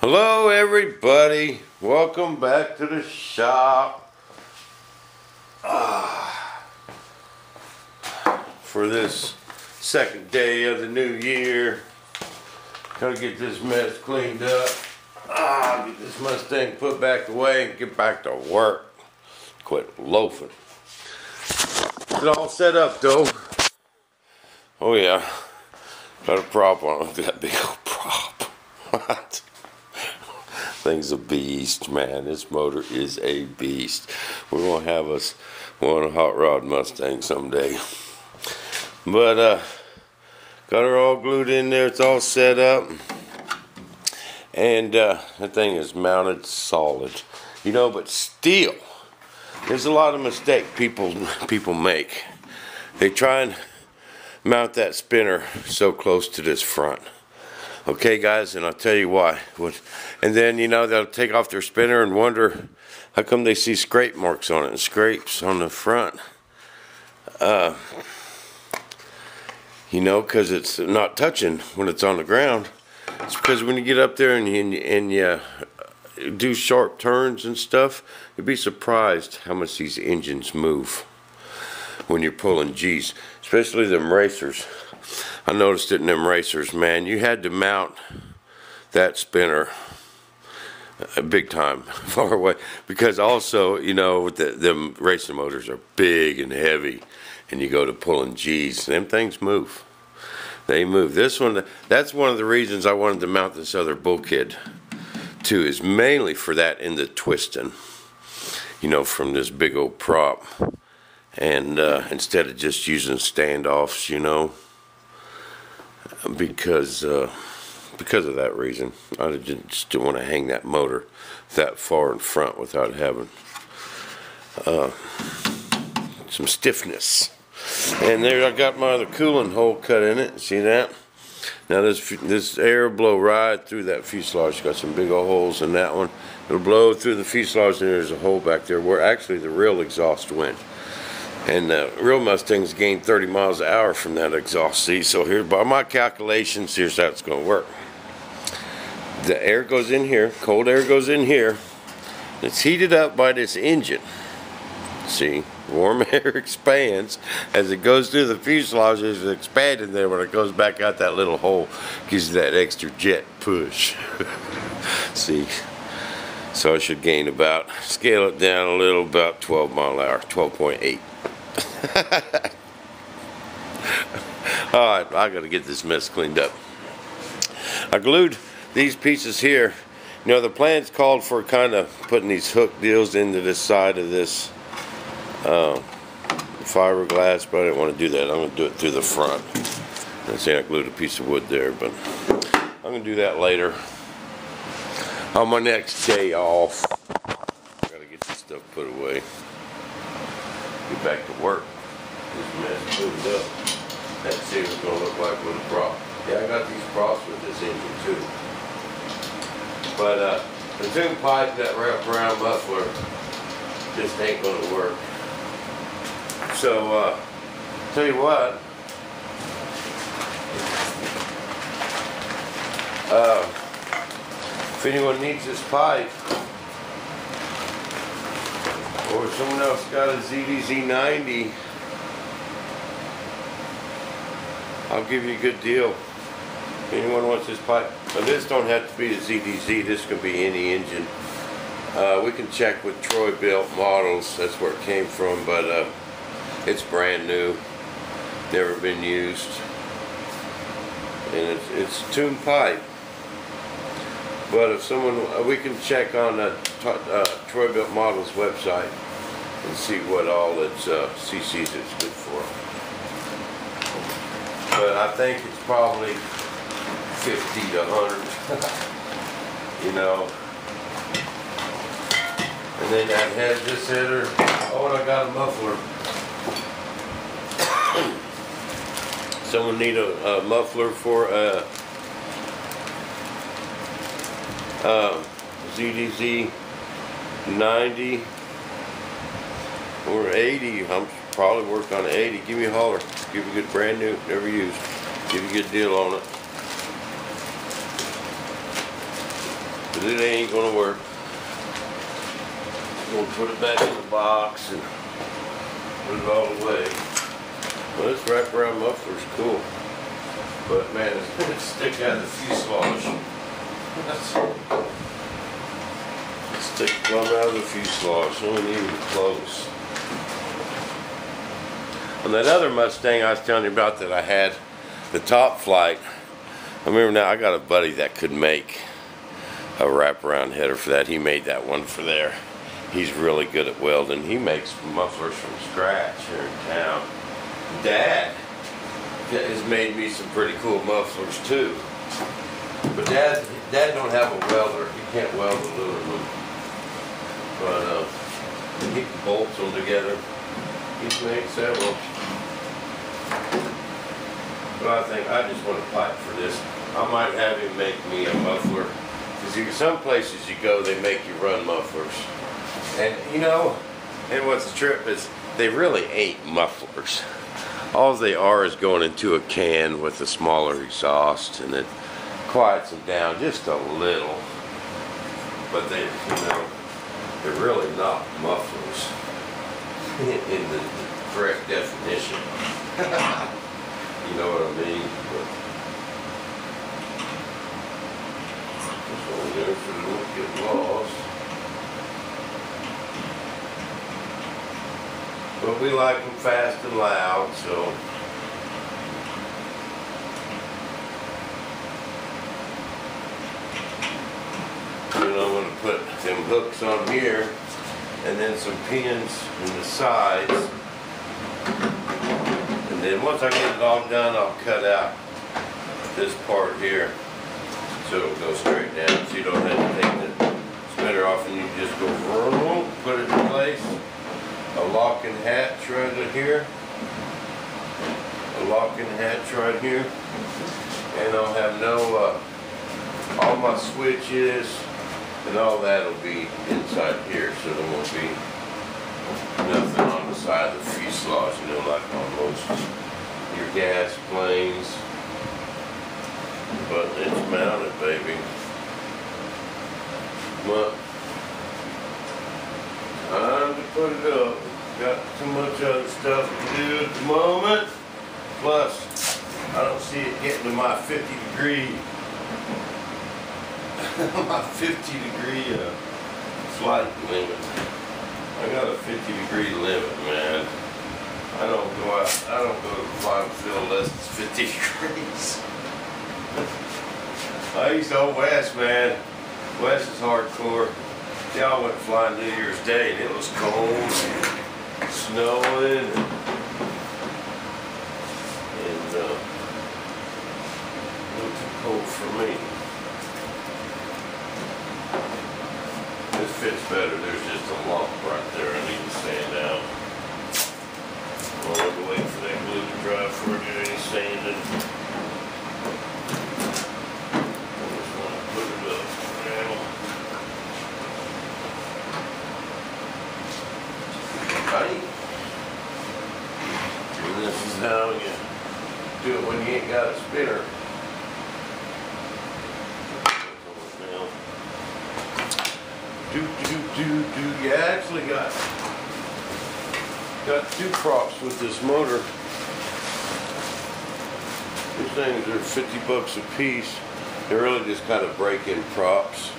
Hello everybody, welcome back to the shop for this second day of the new year. Gotta get this mess cleaned up, get this Mustang put back away and get back to work. Quit loafing. It's all set up though. Oh yeah, got a prop on it, that big old prop. What? Thing's a beast, man. This motor is a beast. We're gonna have us one hot rod Mustang someday. But got her all glued in there. It's all set up, and that thing is mounted solid. You know, but still, there's a lot of mistake people make. They try and mount that spinner so close to this front. Okay, guys, and I'll tell you why. And then, you know, they'll take off their spinner and wonder how come they see scrape marks on it and scrapes on the front. You know, because it's not touching when it's on the ground. It's because when you get up there and you do sharp turns and stuff, you'd be surprised how much these engines move when you're pulling G's, especially them racers. I noticed it in them racers, man. You had to mount that spinner big time, far away, because also, you know, them racing motors are big and heavy, and you go to pulling G's, them things move. They move. This one, that's one of the reasons I wanted to mount this other bulkhead too, is mainly for that in the twisting, you know, from this big old prop, and instead of just using standoffs, you know. Because of that reason, I just didn't want to hang that motor that far in front without having some stiffness. And there I got my other cooling hole cut in it. See that? Now this air will blow right through that fuselage. Got some big old holes in that one. It'll blow through the fuselage, and there's a hole back there where actually the real exhaust went. And the real Mustangs gain 30 miles an hour from that exhaust. See, so here, by my calculations, here's how it's going to work. The air goes in here, cold air goes in here. It's heated up by this engine. See, warm air expands as it goes through the fuselage. It's expanding there. When it goes back out that little hole, gives you that extra jet push. See, so I should gain about, scale it down a little, about 12 mile an hour, 12.8. Alright, I gotta get this mess cleaned up. I glued these pieces here. You know, the plan's called for kind of putting these hook deals into this side of this fiberglass, but I didn't want to do that. I'm going to do it through the front. I say I glued a piece of wood there, but I'm going to do that later on my next day off. I gotta get this stuff put away. Get back to work. This mess cleaned up. Let's see what it's going to look like with a prop. Yeah, I got these props with this engine too. But the tune pipe, that wrap around muffler, just ain't going to work. So, tell you what. If anyone needs this pipe, or someone else got a ZDZ90, I'll give you a good deal. If anyone wants this pipe, now this don't have to be a ZDZ, this can be any engine. We can check with Troy built models, that's where it came from, but it's brand new, never been used, and it's tuned pipe. But if someone, we can check on Troy built models website and see what all its CCs it's good for. But I think it's probably 50 to 100, you know. And then that head, this header, oh, and I got a muffler. Someone need a muffler for a ZDZ 90 or 80. I'm probably work on an 80. Give me a holler. Give me a good brand new, never used. Give you a good deal on it. but it ain't gonna work. I'm gonna put it back in the box and put it all away. Well, this wraparound muffler's cool, but man, it's gonna stick out of the fuselage. Stick plumb out of the fuselage, so we ain't even close. On that other Mustang I was telling you about that I had, the top flight, I remember now I got a buddy that could make a wraparound header for that. He made that one for there. He's really good at welding. He makes mufflers from scratch here in town. Dad has made me some pretty cool mufflers too. But Dad don't have a welder. He can't weld aluminum. But he can bolt them together. He's made several. But I think I just want a pipe for this. I might have him make me a muffler. Because some places you go, they make you run mufflers. And you know, and what's the trip is, they really ain't mufflers. All they are is going into a can with a smaller exhaust, and it quiets them down just a little. But they, you know, they're really not mufflers in the correct definition. You know what I mean? But this one there so they won't get lost. But we like them fast and loud, so. And I'm going to put them hooks on here, and then some pins in the sides. And then once I get it all done, I'll cut out this part here, so it'll go straight down, so you don't have to take the spinner off, and you just go vroom, put it in place. A lock and hatch right here. A lock and hatch right here. And I'll have no, all my switches and all that will be inside here, so there won't be nothing on the side of the fuselage, you know, like on most your gas planes. But it's mounted, baby. But time to put it up. Got too much other stuff to do at the moment. Plus, I don't see it getting to my 50-degree my 50-degree flight limit. I got a 50-degree limit, man. I don't go to fly field less than 50 degrees. I used to go west, man. West is hardcore. Y'all went flying New Year's Day and it was cold and snowing and a little too cold for me. This fits better. There's just a lump right there I need to sand out. I'll have to wait for that glue to dry before I do any sanding. I just want to put it up now. Right. And this is how you do it when you ain't got a spinner. You actually got two props with this motor. These things are $50 a piece. They're really just kind of break-in props.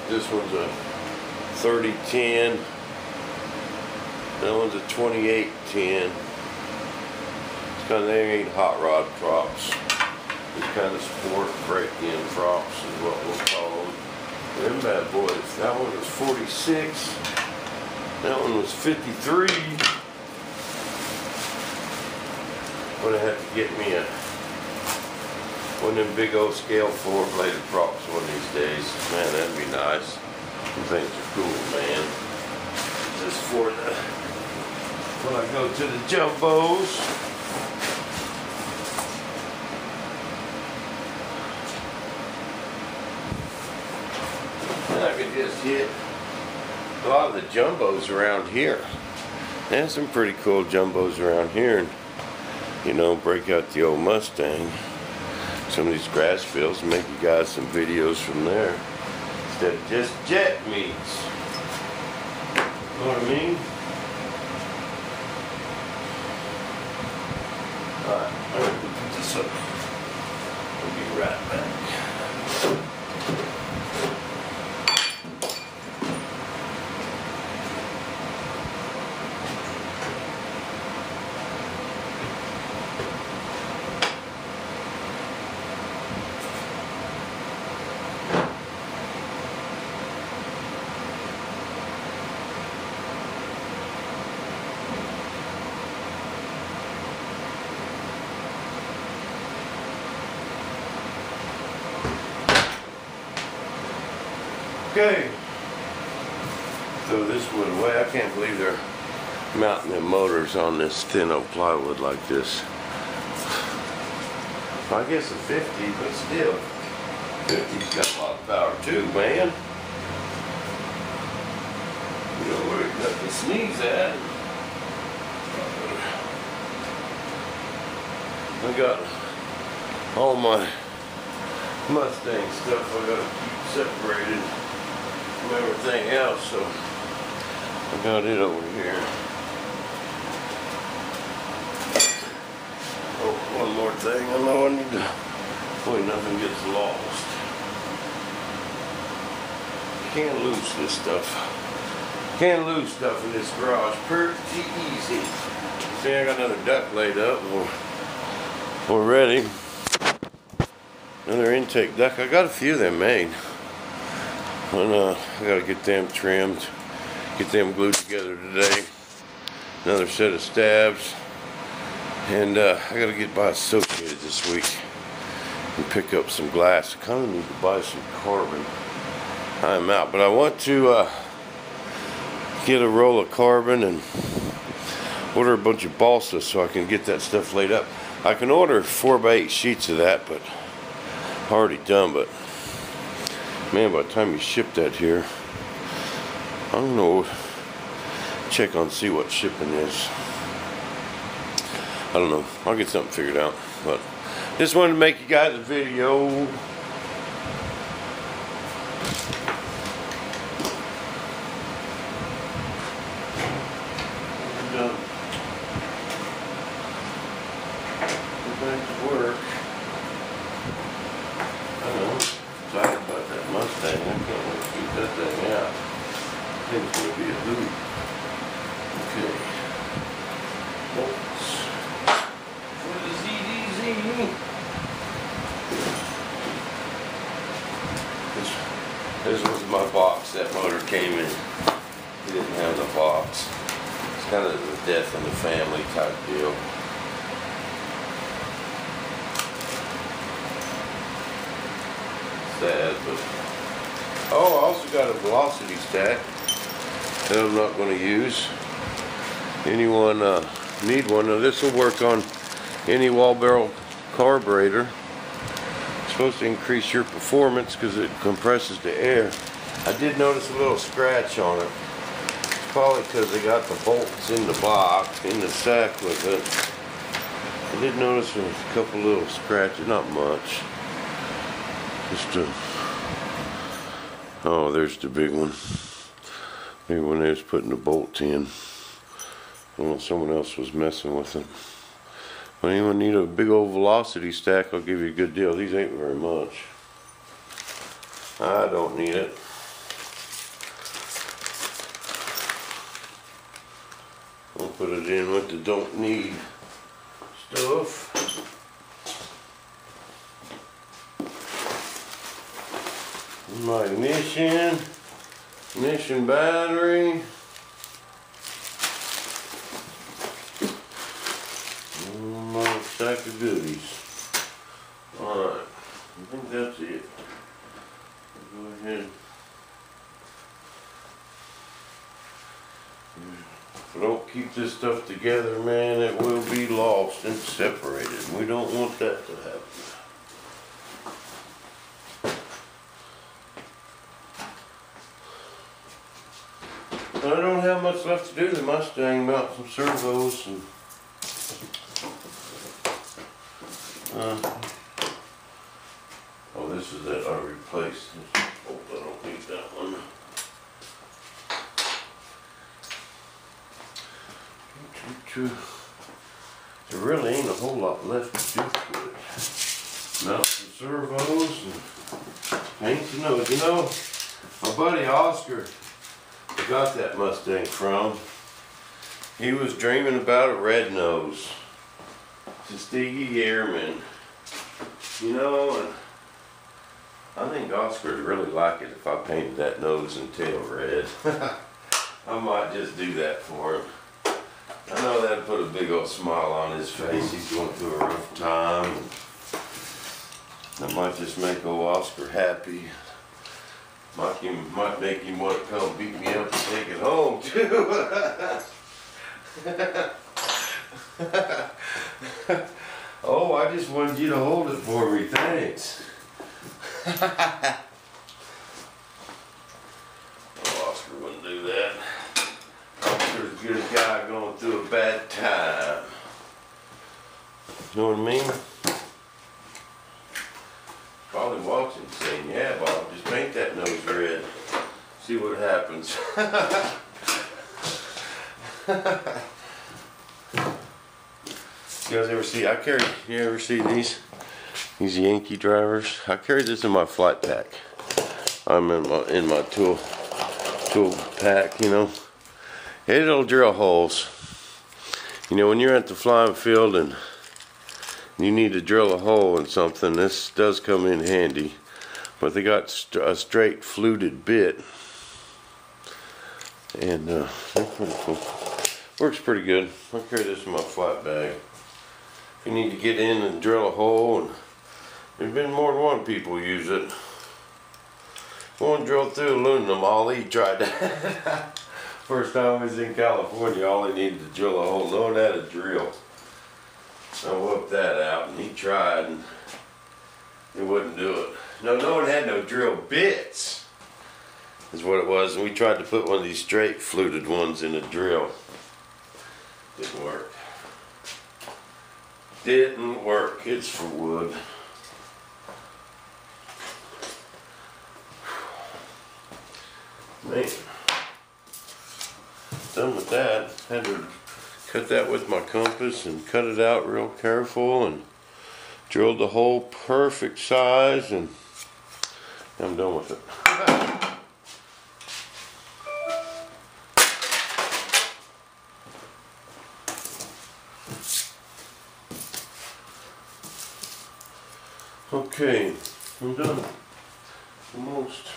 This one's a 3010. That one's a 2810. It's kind of, they ain't hot rod props. It's kind of sport break-in props is what we'll call them. Them bad boys. That one was 46. That one was 53. I'm gonna have to get me one of them big old scale 4-bladed props one of these days. Man, that'd be nice. Them things are cool, man. Just for the when I go to the jumbos. I could just hit a lot of the jumbos around here. There's some pretty cool jumbos around here, and you know, break out the old Mustang, some of these grass fields, and make you guys some videos from there. instead of just jet meats. Know what I mean? Alright, I'm gonna put this up. We'll be right back. Okay, throw this wood away. I can't believe they're mounting them motors on this thin oak plywood like this. I guess a 50, but still, 50's got a lot of power too, man. You know where you got to sneeze at. I got all my Mustang stuff I gotta keep separated from everything else, so I got it over here. Oh, one more thing, I know I need to, hopefully nothing gets lost. Can't lose this stuff. Can't lose stuff in this garage pretty easy. See, I got another duct laid up, we're ready. Another intake duct. I got a few of them made. And I gotta get them trimmed, get them glued together today. Another set of stabs. And I gotta get by Associated this week and pick up some glass. I kinda need to buy some carbon. I'm out, but I want to get a roll of carbon and order a bunch of balsa so I can get that stuff laid up. I can order 4x8 sheets of that, but already done. But man, by the time you ship that here, I don't know, check on see what shipping is. I don't know, I'll get something figured out, but just wanted to make you guys a video. Back to work. I know, excited about that Mustang. I can't wait to keep that thing out. I think it's going to be a hoot. Okay. Bolts. For the ZDZ. This was my box that motor came in. He didn't have the box. It's kind of the death in the family type deal. Sad, but oh, I also got a velocity stack that I'm not going to use. Anyone need one? Now this will work on any wall barrel carburetor. It's supposed to increase your performance because it compresses the air. I did notice a little scratch on it. It's probably because they got the bolts in the box, in the sack with it. I did notice there was a couple little scratches, not much. Just oh, there's the big one. Maybe when they was putting the bolt in, I don't know, someone else was messing with it. When anyone need a big old velocity stack, I'll give you a good deal. These ain't very much. I don't need it. I'll put it in with the don't need stuff. My ignition battery, my stack of goodies. Alright, I think that's it. Go ahead. If I don't keep this stuff together, man, it will be lost and separated. We don't want that to happen. I don't have much left to do. The Mustang, mount some servos and oh, this is that I replaced this bolt. I don't need that There really ain't a whole lot left to do to it. Mount some servos and paint the nose. You know, my buddy Oscar I got that Mustang from, he was dreaming about a red nose. Tuskegee Airman. You know, and I think Oscar'd really like it if I painted that nose and tail red. I might just do that for him. I know that'd put a big old smile on his face. He's going through a rough time. That might just make old Oscar happy. Might make him want to come beat me up and take it home too. Oh, I just wanted you to hold it for me, thanks. Oh, Oscar wouldn't do that. Oscar's a good guy going through a bad time. You know what I mean? Probably watching saying, yeah, Bob, just paint that nose red. See what happens. You guys ever see, you ever see these Yankee drivers? I carry this in my flight pack. I'm in my tool pack, you know. It'll drill holes. You know, when you're at the flying field and you need to drill a hole in something, this does come in handy. But they got a straight fluted bit. And they're pretty cool. Works pretty good. I carry this in my flight bag. If you need to get in and drill a hole, and there's been more than one people use it. One drilled through aluminum, Ollie tried that. First time I was in California, Ollie needed to drill a hole. No one had a drill. I whipped that out, and he tried, and he wouldn't do it. No one had no drill bits, is what it was. And we tried to put one of these straight fluted ones in a drill. Didn't work. Didn't work. It's for wood. Man, done with that. Had to cut that with my compass and cut it out real careful and drilled the hole perfect size, and I'm done with it. Okay, I'm done. Almost.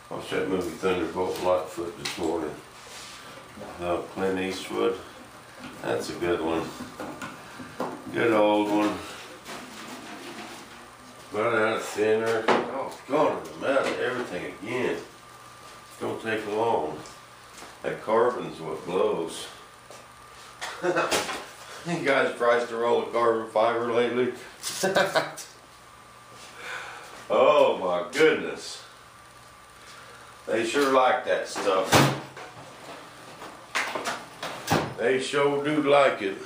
I watched that movie Thunderbolt Lightfoot this morning. Clint Eastwood. That's a good one. Good old one. Got out thinner. Oh, God, it's mad at everything again. Don't take long. That carbon's what blows. You guys priced a roll of carbon fiber lately? Oh my goodness. They sure like that stuff. They sure do like it.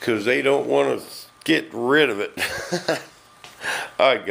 'Cause they don't want to get rid of it. Alright guys.